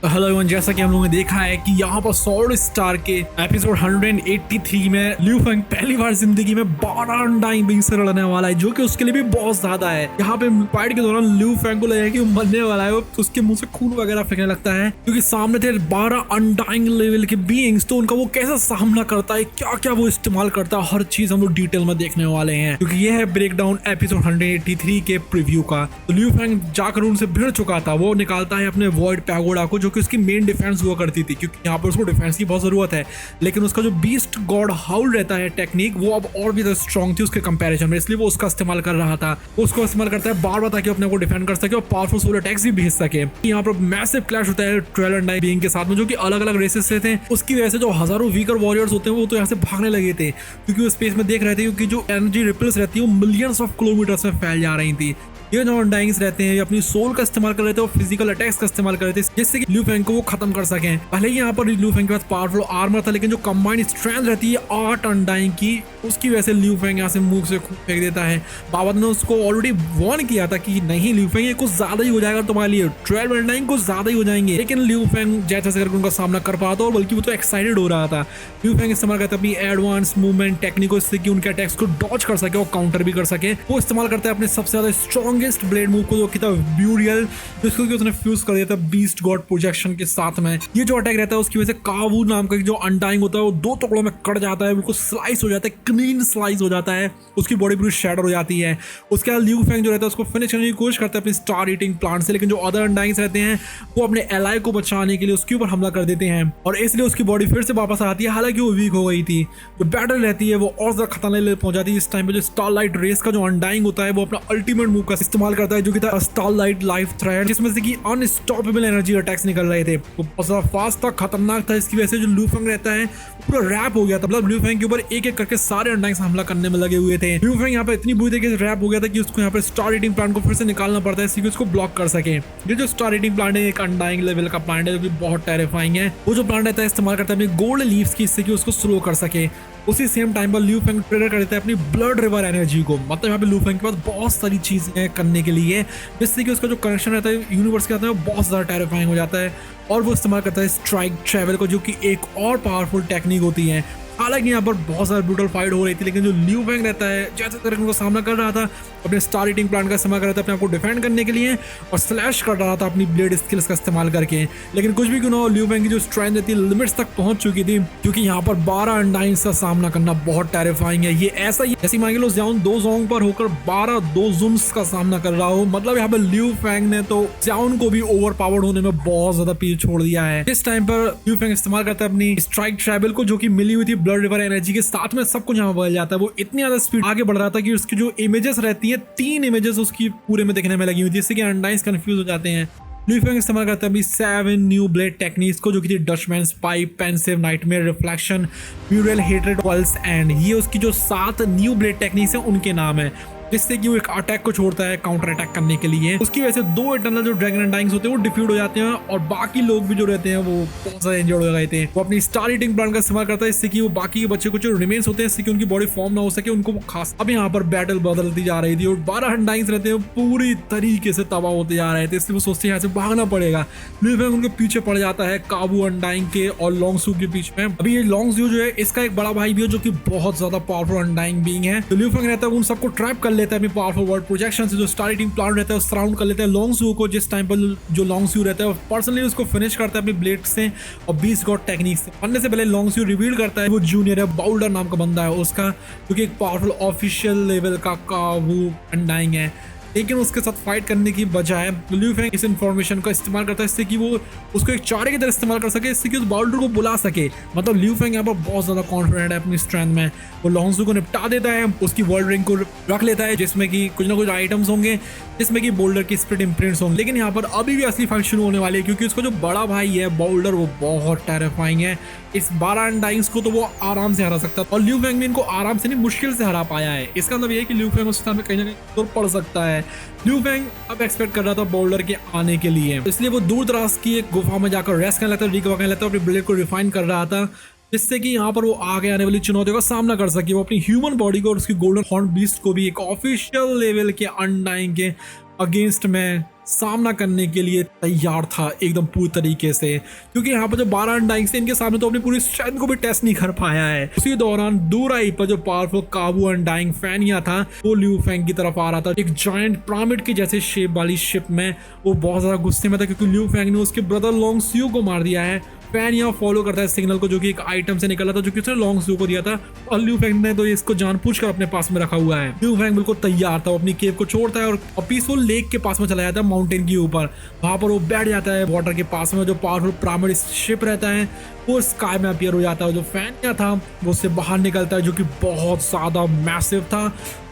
Hello everyone, जैसा कि हम लोगों ने देखा है कि यहाँ पर स्वॉर्ड स्टार के एपिसोड 183 में लियू फेंग पहली बार जिंदगी में 12 अनडाइंग बींग से लड़ने वाला है, जो कि उसके लिए भी बहुत ज्यादा है। यहाँ पे फाइट के दौरान लियू फेंग को लगेगा कि वो मरने वाला है, तो उसके मुंह से खून वगैरह फेंकने लगता है क्योंकि सामने थे 12 अनडाइंग लेवल के बीइंग्स। तो उनका वो कैसा सामना करता है, क्या क्या वो इस्तेमाल करता है, हर चीज हम लोग डिटेल में देखने वाले हैं क्योंकि ये है ब्रेक डाउन एपिसोड 183 के प्रीव्यू का। तो लियू फेंग जाकर उनसे भिड़ चुका था, वो निकालता है अपने वॉइड पैगोडा को, जो कि उसकी मेन डिफेंस हुआ करती थी क्योंकि यहाँ पर उसको डिफेंस की बहुत जरूरत है। लेकिन उसका जो बीस्ट गॉड हाउल रहता है टेक्निक, वो अब और भी ज्यादा स्ट्रॉन्ग थी उसके कंपैरिजन में, इसलिए वो उसका इस्तेमाल कर रहा था। वो उसको इस्तेमाल करता है बार बार ताकि अपने को डिफेंड कर सके और पावरफुल सोलर अटैक्स भी भेज सके। यहाँ पर मैसिव क्लैश होता है 12 अनडाइंग बीइंग के साथ में, जो कि अलग अलग रेसेस से थे। उसकी वजह से जो हजारों वीकर वॉरियर्स होते हैं वो तो यहाँ से भागने लगे थे क्योंकि वो स्पेस में देख रहे थे क्योंकि जो एनर्जी रिपल्स रहती है वो मिलियंस ऑफ किलोमीटर में फैल जा रही थी। ये जो अनडाइंग्स रहते हैं अपनी सोल का इस्तेमाल कर रहे थे और फिजिकल अटैक्स का इस्तेमाल कर रहे थे जिससे कि लियू फेंग को वो खत्म कर सकें। पहले ही यहाँ पर लियू फेंग के पास पावरफुल आर्मर था, लेकिन जो कंबाइंड स्ट्रेंथ रहती है 8 अनडाइंग की, उसकी वजह से लियू फेंग यहाँ से मुंह से खून फेंक देता है। बाबा ने उसको ऑलरेडी वार्न किया था कि नहीं लियू फेंग, ये कुछ ज्यादा ही हो जाएगा तुम्हारे लिए, 12 अनडाइंग कुछ ज्यादा ही हो जाएंगे। लेकिन लियू फेंग जैसे करके उनका सामना कर पाता था और बल्कि वो तो एक्साइटेड हो रहा था। लियू फेंग इस्तेमाल करता है अपनी एडवांस मूवमेंट टेक्निक इससे कि उनके अटैक्स को डॉज कर सके और काउंटर भी कर सके। वो इस्तेमाल करता है अपने सबसे ज्यादा स्ट्रॉन्गेस्ट ब्लेड मूव को, जो कि था ब्यूरियल, जिसको कि उसने फ्यूज कर दिया था बीस्ट गॉड प्रोजेक्शन के साथ में। ये जो अटैक रहता है उसकी वजह से कावू नाम का जो अनडाइंग होता है वो 2 टुकड़ों में कट जाता है, बिल्कुल स्लाइस हो जाता है, क्लीन स्लाइस हो जाता है, उसकी बॉडी पूरी शैडर हो जाती है। उसके बाद लियू फेंग जो रहता है उसको फिनिश करने की कोशिश करता है अपनी स्टार ईटिंग प्लांट से, लेकिन जो अदर अनडाइंग्स रहते हैं वो अपने एलाई को बचाने के लिए उसके ऊपर हमला कर देते हैं और इसलिए उसकी बॉडी फिर से वापस आती है। हालांकि वो वीक हो गई थी, जो बैटल रहती है वो और ज्यादा खतरनाक लेवल पहुंच जाती है। इस टाइम पे जो स्टारलाइट रेस का जो अनडाइंग होता है वो अपना अल्टीमेट मूव का इस्तेमाल करता है, जो कि था स्टारलाइट लाइफ थ्रेड, जिसमें से कि अनस्टॉपेबल एनर्जी अटैक्स निकल रहे थे। वो बहुत ज्यादा फास्ट था, खतरनाक था। इसकी वजह से जो लियू फेंग रहता है पूरा रैप हो गया था, मतलब लियू फेंग के ऊपर एक एक करके सारे अनडाइंग्स हमला करने में लगे हुए थे। लियू फेंग यहाँ पे इतनी बुरी तरीके से रैप हो गया था कि उसको यहाँ पे स्टार ईटिंग प्लांट को फिर से निकालना पड़ता है, इसलिए उसको ब्लॉक कर सके। ये जो स्टार ईटिंग प्लांट है एक अनडाइंग लेवल का प्लांट है जो कि बहुत टेरिफाइंग है। वो जो प्लांट रहता है इस्तेमाल करता है अपनी गोल्ड लीव्स की, इससे कि उसको स्लो कर सके। उसी सेम टाइम पर लियू फेंग ट्रेडर कर देता है अपनी ब्लड रिवर एनर्जी को, मतलब यहाँ पे लियू फेंग के पास बहुत सारी चीजें करने के लिए, जिससे कि उसका जो कनेक्शन रहता है यूनिवर्स के साथ में बहुत ज्यादा टेरिफाइंग हो जाता है। और वो इस्तेमाल करता है स्ट्राइक ट्रैवल को, जो कि एक और पावरफुल टेक्निक होती है। हालांकि यहाँ पर बहुत सारी ब्रूटल फाइट हो रही थी, लेकिन जो लियू फेंग रहता है जैसे तरह उनका सामना कर रहा था, अपने स्टार ईटिंग प्लांट का इस्तेमाल कर रहा था अपने आप को डिफेंड करने के लिए और स्लैश कर रहा था अपनी ब्लेड स्किल्स का इस्तेमाल करके। लेकिन कुछ भी क्यों ना हो, लियू फेंग की जो स्ट्रेंथ रहती है लिमिट्स तक पहुंच चुकी थी, क्योंकि यहाँ पर 12 अनडाइंग्स का सामना करना बहुत टेरिफाइंग है। ये ऐसा ही जैसे मान लो ज़ाओन 2 जोंग पर होकर 12 2 जुम्स का सामना कर रहा हो, मतलब यहाँ पर लियू फेंग ने तो ज़ाओन को भी ओवर पावर्ड होने में बहुत ज्यादा पीछे छोड़ दिया है। इस टाइम पर लियू फेंग इस्तेमाल करता है अपनी स्ट्राइक ट्रैवल को, जो कि मिली हुई थी ब्लड रिवर एनर्जी के साथ में सब कुछ यहाँ बदल जाता है। वो इतनी ज्यादा स्पीड आगे बढ़ रहा था कि उसकी जो इमेजेस रहती है 3 इमेजेस उसकी पूरे में देखने में लगी हुई थी, जिससे कि अनडाइंग्स कंफ्यूज हो जाते हैं। लियू फेंग इस्तेमाल करता है अभी 7 न्यू ब्लेड टेक्निक्स को, जो कि थी Dutchman spike, pensive, nightmare, reflection, mural, hatred, pulse and. ये उसकी जो 7 न्यू ब्लेड टेक्निक्स है उनके नाम है, जिससे कि वो एक अटैक को छोड़ता है काउंटर अटैक करने के लिए। उसकी वजह से 2 इटर्नल जो ड्रैगन अनडाइंग्स होते हैं वो डिफ्यूड हो जाते हैं और बाकी लोग भी जो रहते हैं वो बहुत ज्यादा इंजर्ड हो गए थे। वो अपनी स्टार ईटिंग प्लांट का इस्तेमाल करता है, इससे कि वो बाकी के बच्चे को जो रिमेन्स होते हैं, इससे कि उनकी बॉडी फॉर्म ना हो सके, उनको वो खास। अब यहाँ पर बैटल बदलती जा रही थी और 12 अनडाइंग्स रहते हैं पूरी तरीके से तबाह होते जा रहे थे, इसलिए वो सोचते हैं यहाँ से भागना पड़ेगा। लियू फेंग उनके पीछे पड़ जाता है काबू अनडाइंग के और लॉन्गसू के बीच में। अभी ये लॉन्गसू जो है इसका एक बड़ा भाई भी है जो कि बहुत ज्यादा पावरफुल अनडाइंग बीइंग है। तो लियू फेंग रहता है उन सबको ट्रैप कर लेता है अपनी पावरफुल वर्ड प्रोजेक्शन से। जो स्टार ईटिंग प्लांट रहता है सराउंड कर लेता है लॉन्गसू को, जिस टाइम पर जो लॉन्गसू रहता है पर्सनली उसको फिनिश करता है अपनी ब्लेड से और 20 गॉड टेक्निक से। बनने से पहले लॉन्गसू रिवील करता है वो जूनियर है, बाउल्डर नाम का बंदा है उसका, जो कि एक पावरफुल ऑफिशियल लेवल का काबू अनडाइंग है। लेकिन उसके साथ फाइट करने की बजाय लियू फेंग इस इन्फॉर्मेशन का इस्तेमाल करता है, इससे कि वो उसको एक चारे की तरह इस्तेमाल कर सके, इससे कि उस बाउल्डर को बुला सके। मतलब लियू फेंग यहाँ पर बहुत ज्यादा कॉन्फिडेंट है अपनी स्ट्रेंथ में। वो लॉन्गसू को निपटा देता है, उसकी वर्ल्ड रिंग को रख लेता है, जिसमें कि कुछ ना कुछ आइटम्स होंगे, जिसमें कि बोल्डर की स्प्रिट इम्प्रिंट्स होंगे। लेकिन यहाँ पर अभी भी असली फाइट शुरू होने वाली है, क्योंकि उसका जो बड़ा भाई है बोल्डर वो बहुत टेरिफाइंग है। इस 12 अनडाइंग्स को तो वो आराम से हरा सकता है और लियू फेंग ने इनको आराम से नहीं मुश्किल से हरा पाया है। इसका मतलब ये है कि लियू फेंग उस टाइम में कहीं ना कहीं दूर पड़ सकता है। लियू फेंग अब एक्सपेक्ट कर रहा था बोल्डर के आने के लिए, इसलिए वो दूर दराज की एक गुफा में जाकर रेस्ट करने लगता है, रिकवर करने लगता है, अपनी ब्लेड को रिफाइन कर रहा था, जिससे कि यहाँ पर वो आगे आने वाली चुनौतियों का सामना कर सके। वो अपनी ह्यूमन बॉडी को और उसकी गोल्डन हॉर्न बीस्ट को भी एक ऑफिशियल लेवल के अनडाइंग के अगेंस्ट में सामना करने के लिए तैयार था एकदम पूरी तरीके से, क्योंकि यहाँ पर जो 12 अनडाइंग थे इनके सामने तो अपनी पूरी स्ट्रेंथ को भी टेस्ट नहीं कर पाया है। उसी दौरान दूर आई पर जो पावरफुल काबू अनडाइंग फैनिया था वो लियू फेंग की तरफ आ रहा था, एक जायंट पिरामिड के जैसे शेप वाली शिप में। वो बहुत ज्यादा गुस्से में था क्योंकि लियू फेंग ने उसके ब्रदर लॉन्ग सियो को मार दिया है। फैन यहाँ फॉलो करता है सिग्नल को, जो कि एक आइटम से निकला था जो कि उसने लॉन्ग सियो को दिया था, और लियू फेंग ने तो इसको जानबूझकर अपने पास में रखा हुआ है। लियू फेंग बिल्कुल तैयार था, वो अपनी केव को छोड़ता है और पीसफुल लेक के पास में चला जाता है, माउंटेन के ऊपर। वहां पर वो बैठ जाता है वाटर के पास में, जो पावरफुल पिरामिड शिप रहता है वो स्काई में अपीयर हो जाता है। जो फैन था वो उससे बाहर निकलता है, जो कि बहुत ज्यादा मैसिव था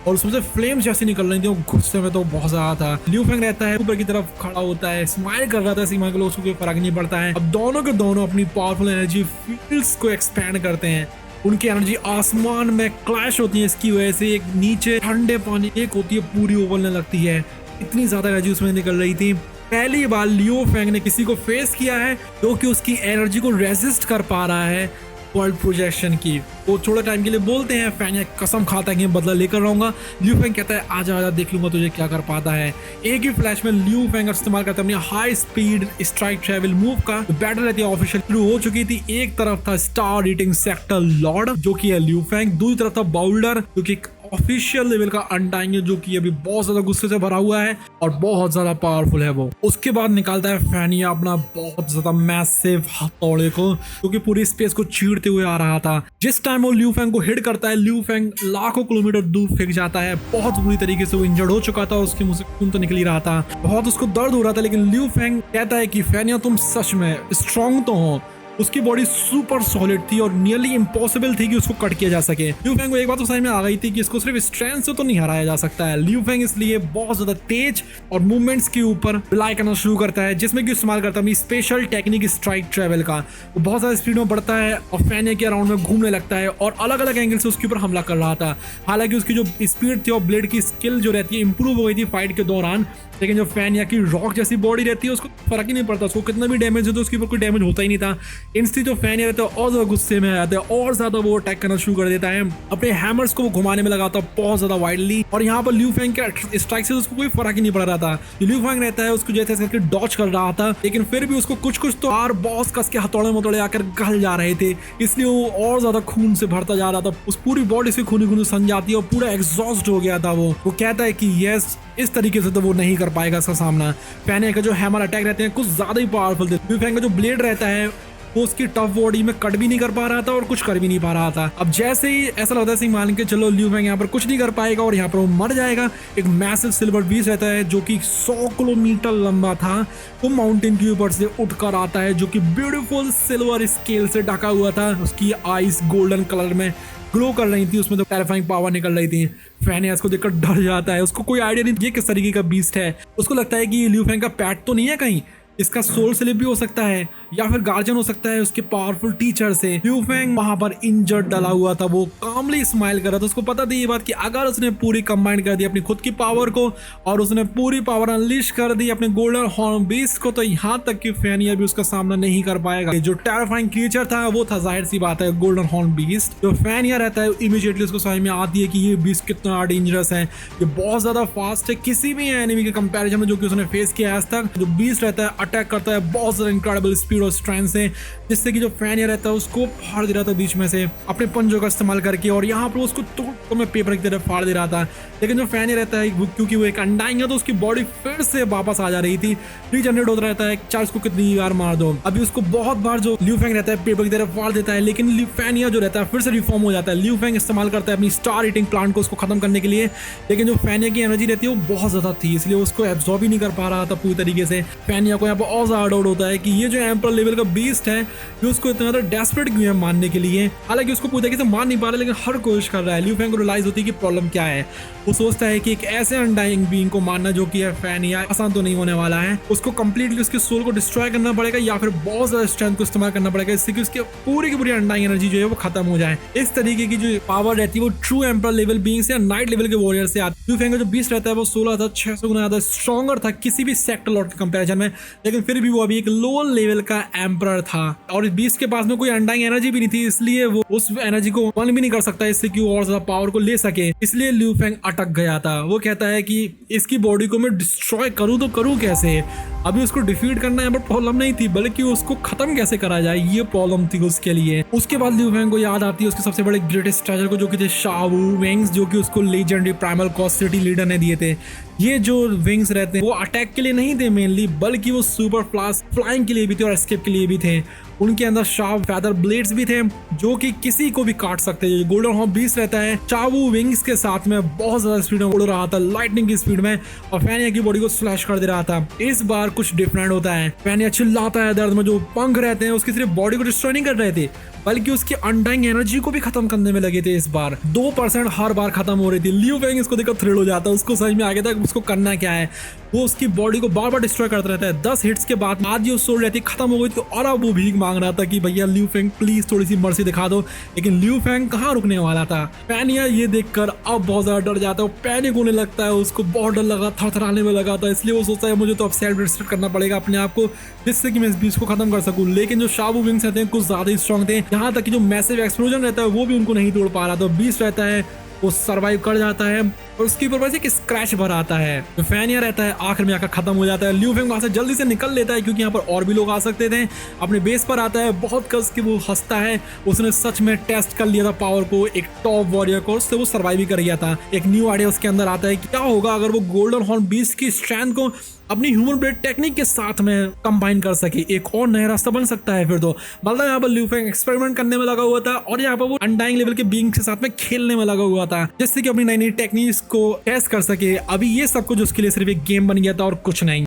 और उसमें से फ्लेम्स जैसी निकल रही थी। वो गुस्से में तो बहुत ज्यादा था। लियू फेंग रहता है ऊपर की तरफ खड़ा होता है, स्माइल कर रहा था सीमा के लोग, उसको कोई फर्क नहीं पड़ता है। अब दोनों के दोनों अपनी पावरफुल एनर्जी फील्ड्स को एक्सपैंड करते हैं। उनकी एनर्जी आसमान में क्लैश होती है, इसकी वजह से एक नीचे ठंडे पानी एक होती है पूरी उबलने लगती है। इतनी ज्यादा एनर्जी उसमें निकल रही थी। पहली बार लियू फेंग ने किसी को फेस किया है जो कि उसकी एनर्जी को रेजिस्ट कर पा रहा है वर्ल्ड प्रोजेक्शन की। वो थोड़े टाइम के लिए बोलते हैं, फैन कसम खाता है कि बदला लेकर रहूंगा। लियू फेंग कहता है आजा आजा देख लूंगा तुझे क्या कर पाता है। एक ही फ्लैश में लियू फेंग इस्तेमाल करता है अपनी high speed strike travel move का। बैटल रहती है ऑफिशियल शुरू हो चुकी थी। एक तरफ था स्टार ईटिंग सेक्टर लॉर्ड जो कि है लियू फेंग, दूसरी तरफ था बाउल्डर जो कि ऑफिशियल लेवल का अनडाइंग है, जो कि अभी बहुत ज्यादा गुस्से से भरा हुआ है और बहुत ज्यादा पावरफुल है वो। उसके बाद निकालता है फैनिया अपना बहुत ज्यादा मैसिव हथौड़े को, जो कि पूरी स्पेस को चीरते हुए आ रहा था। जिस टाइम वो लियू फेंग को हिट करता है, लियू फेंग लाखों किलोमीटर दूर फेंक जाता है। बहुत बुरी तरीके से वो इंजर्ड हो चुका था, उसके मुंह से खून तो निकल ही रहा था, बहुत उसको दर्द हो रहा था। लेकिन लियू फेंग कहता है कि फैनिया तुम सच में स्ट्रॉन्ग तो हो। उसकी बॉडी सुपर सॉलिड थी और नियरली इम्पॉसिबल थी कि उसको कट किया जा सके। लियू फेंग को एक बात तो समझ में आ गई थी कि इसको सिर्फ स्ट्रेंथ से तो नहीं हराया जा सकता है। लियू फेंग इसलिए बहुत ज्यादा तेज और मूवमेंट्स के ऊपर रिलाई करना शुरू करता है, जिसमें कि इस्तेमाल करता है अपनी स्पेशल टेक्निक स्ट्राइक ट्रेवल का। वो बहुत ज्यादा स्पीड में बढ़ता है और फैनिया के अराउंड में घूमने लगता है और अलग अलग एंगल से उसके ऊपर हमला कर रहा था। हालांकि उसकी जो स्पीड थी और ब्लेड की स्किल जो रहती है इंप्रूव हो गई थी फाइट के दौरान, लेकिन जो फैनिया की रॉक जैसी बॉडी रहती है उसको फर्क ही नहीं पड़ता। उसको कितना भी डैमेज हो तो उसके ऊपर कोई डैमेज होता ही नहीं था। इंस्टी जो फैनिया रहता है और ज्यादा गुस्से में आ जाता है और ज्यादा वो अटैक करना शुरू कर देता है। अपने हैमर्स को वो घुमाने में लगाता है बहुत ज्यादा वाइडली, और यहाँ पर लियू फेंग के स्ट्राइक से उसको कोई फर्क ही नहीं पड़ रहा था। लियू फेंग रहता है उसको जैसे करके डॉच कर रहा था, लेकिन फिर भी उसको कुछ कुछ तो आर बॉस कस के हथौड़े मतौड़े आकर गल जा रहे थे, इसलिए वो और ज्यादा खून से भरता जा रहा था। उस पूरी बॉडी से खूनी खूनी सन जाती है और पूरा एग्जॉस्ट हो गया था। वो कहता है कि यस इस तरीके से तो वो नहीं कर पाएगा इसका सामना। फैनिया का जो हैमर अटैक रहते हैं कुछ ज्यादा ही पावरफुल थे। लियू फेंग का जो ब्लेड रहता है वो उसकी टफ बॉडी में कट भी नहीं कर पा रहा था और कुछ कर भी नहीं पा रहा था। अब जैसे ही ऐसा लगता है मान के चलो लियू फेंग यहाँ पर कुछ नहीं कर पाएगा और यहाँ पर वो मर जाएगा, एक मैसिव सिल्वर बीस्ट रहता है जो कि 100 किलोमीटर लंबा था। वो माउंटेन के ऊपर से उठकर आता है, जो कि ब्यूटीफुल सिल्वर स्केल से ढका हुआ था। उसकी आईज गोल्डन कलर में ग्लो कर रही थी, उसमें तो टेरिफाइंग पावर निकल रही थी। फैनिया इसको देखकर डर जाता है, उसको कोई आइडिया नहीं ये किस तरीके का बीस्ट है। उसको लगता है कि लियू फेंग का पैट तो नहीं है कहीं, इसका सोल स्लिप भी हो सकता है या फिर गार्जियन हो सकता है उसके पावरफुल टीचर से। लियू फेंग वहां पर इंजर्ड डला हुआ था, वो कामली स्माइल कर रहा था। उसको पता थी ये बात कि अगर उसने पूरी कंबाइन कर दी अपनी खुद की पावर को और उसने पूरी पावर अनलिश कर दी अपने गोल्डन हॉर्न बीस्ट को, तो यहाँ तक कि फैनिया भी उसका सामना नहीं कर पाएगा। जो टेरिफाइंग क्रिएचर था वो था जाहिर सी बात है गोल्डन हॉर्न बीस्ट। जो फैनिया रहता है इमीडिएटली उसको समझ में आती है कि ये बीस्ट कितना डेंजरस है, ये बहुत ज्यादा फास्ट है किसी भी एनिमी के कंपैरिजन में जो कि उसने फेस किया आज तक। जो बीस्ट रहता है अटैक करता है बहुत ज्यादा इनक्रेडिबल स्पीड और स्ट्रेंथ से, जिससे कि जो फैनिया रहता है उसको फाड़ दे रहा था बीच में से अपने पंजों का इस्तेमाल करके, और यहाँ पर उसको तो मैं पेपर की तरफ फाड़ दे रहा था। लेकिन जो फैनिया रहता है क्योंकि वो एक अंडाइंग है तो उसकी बॉडी फिर से वापस आ जा रही थी, रीजनरेट होता रहता है, चाहे उसको कितनी बार मार दो। अभी उसको बहुत बार जो लियू फेंग रहता है पेपर की तरफ फाड़ देता है, लेकिन फैनिया जो रहता है फिर से रिफॉर्म हो जाता है। लियू फेंग इस्तेमाल करता है अपनी स्टार ईटिंग प्लांट को उसको खत्म करने के लिए, लेकिन जो फैनिया की एनर्जी रहती है वो बहुत ज्यादा थी, इसलिए उसको एब्जॉर्ब ही नहीं कर पा रहा था पूरी तरीके से। फैनिया को यहाँ पर और ज्यादा डाउट होता है कि ये जो एम्परर लेवल का बीस्ट है ये उसको इतना ज्यादा डेस्परेट क्यों है मारने के लिए। हालांकि उसको पूरी तरीके से मार नहीं पा रहा लेकिन हर कोशिश कर रहा है। लियू फेंग को रियलाइज होती है कि प्रॉब्लम क्या है। वो सोचता है कि एक ऐसे अनडाइंग बीइंग को मारना जो कि है फैनिया आसान तो नहीं होने वाला है, उसको कंप्लीटली उसके सोल को डिस्ट्रॉय करना पड़ेगा या फिर बहुत ज्यादा स्ट्रेंथ को इस्तेमाल करना पड़ेगा जिससे कि उसकी पूरी की पूरी अनडाइंग एनर्जी जो है वो खत्म हो जाए। इस तरीके की जो पावर रहती है वो ट्रू एम्परर लेवल बीइंग से या नाइट लेवल के वॉरियर से आती है। लियू फेंग का जो बीस्ट रहता है वो 16,600 गुना ज्यादा स्ट्रॉन्गर था किसी भी सेक्टर लॉर्ड के कंपैरिजन में, लेकिन फिर भी वो अभी एक लो लेवल का एम्परर था और इस बीस्ट के पास में कोई अनडाइंग एनर्जी भी नहीं थी, इसलिए वो उस एनर्जी को बंद भी नहीं कर सकता इससे कि वो और ज्यादा पावर को ले सके। इसलिए ल्यू फेंग अटक गया था। वो कहता है कि इसकी बॉडी को मैं डिस्ट्रॉय करूं तो करूं कैसे। अभी उसको डिफीट करना यहाँ पर प्रॉब्लम नहीं थी, बल्कि उसको खत्म कैसे करा जाए ये प्रॉब्लम थी उसके लिए। उसके बाद ल्यू फेंग को याद आती है उसके सबसे बड़े ग्रेटेस्ट ट्रेजर को, जो कि थे शावू विंग्स, जो कि उसको legendary primal cost city leader ने दिए थे। ये जो विंग्स रहते हैं वो अटैक के लिए नहीं थे मेनली, बल्कि वो सुपर फास्ट फ्लाइंग के लिए भी थे और एस्केप के लिए भी थे। उनके अंदर शार्प फैदर ब्लेड्स भी थे जो कि किसी को भी काट सकते हैं। गोल्डन हॉर्न बीस्ट रहता है चावू विंग्स के साथ में बहुत ज्यादा स्पीड में उड़ रहा था, लाइटनिंग की स्पीड में, और फैनिया की बॉडी को स्लैश कर दे रहा था। इस बार कुछ डिफरेंट होता है। फैनिया चिल्लाता है दर्द में, जो पंख रहते हैं उसकी सिर्फ बॉडी को डिस्ट्रॉय नहीं कर रहे थे बल्कि उसकी अनडाइंग एनर्जी को भी खत्म करने में लगे थे। इस बार 2% हर बार खत्म हो रही थी। ल्यू फेंग इसको देखकर थ्रिल हो जाता है, उसको समझ में आ गया था उसको करना क्या है। वो उसकी बॉडी को बार बार डिस्ट्रॉय करता रहता है। 10 हिट्स के बाद आज जो सोल रहती खत्म हो गई थी और अब वो भीख मांग रहा था कि भैया ल्यू फेंग प्लीज थोड़ी सी मर्सी दिखा दो, लेकिन ल्यू फेंग कहाँ रुकने वाला था। फैनिया ये देखकर अब बहुत ज्यादा डर जाता है, पैनिक होने लगता है, उसको बहुत डर लगा, थरथराने में लगा था। इसलिए वो सोचता है मुझे तो अब सेल्फ डिस्ट्रक्ट करना पड़ेगा अपने आप को, जिससे कि मैं इस बीच को खत्म कर सकूं। लेकिन जो शाबू विंग्स रहते हैं कुछ ज्यादा ही स्ट्रॉन्ग थे, यहाँ तक कि जो मैसिव एक्सप्लोजन रहता है वो भी उनको नहीं तोड़ पा रहा था। बीस्ट रहता है वो सरवाइव कर जाता है और उसके ऊपर बस एक स्क्रैच भर आता है। तो फैनिया रहता है आखिर में आकर खत्म हो जाता है। ल्यू फेंग वहां से जल्दी से निकल लेता है क्योंकि यहाँ पर और भी लोग आ सकते थे। अपने बेस पर आता है, बहुत कस के वो हंसता है, उसने सच में टेस्ट कर लिया था पावर को एक टॉप वॉरियर को, उससे वो सर्वाइव भी कर गया था। एक न्यू आइडिया उसके अंदर आता है क्या होगा अगर वो गोल्डन हॉर्न बीस्ट की स्ट्रेंथ को अपनी ह्यूमन ब्लेड टेक्निक के साथ में कंबाइन कर सके। एक और नया रास्ता बन सकता है फिर तो। मतलब यहाँ पर ल्यू फेंग एक्सपेरिमेंट करने में लगा हुआ था और यहाँ पर वो अनडाइंग लेवल के बीइंग के साथ में खेलने में लगा हुआ था, जिससे कि अपनी नई नई टेक्निक्स को टेस्ट कर सके। अभी ये सब कुछ उसके लिए सिर्फ एक गेम बन गया था और कुछ नहीं।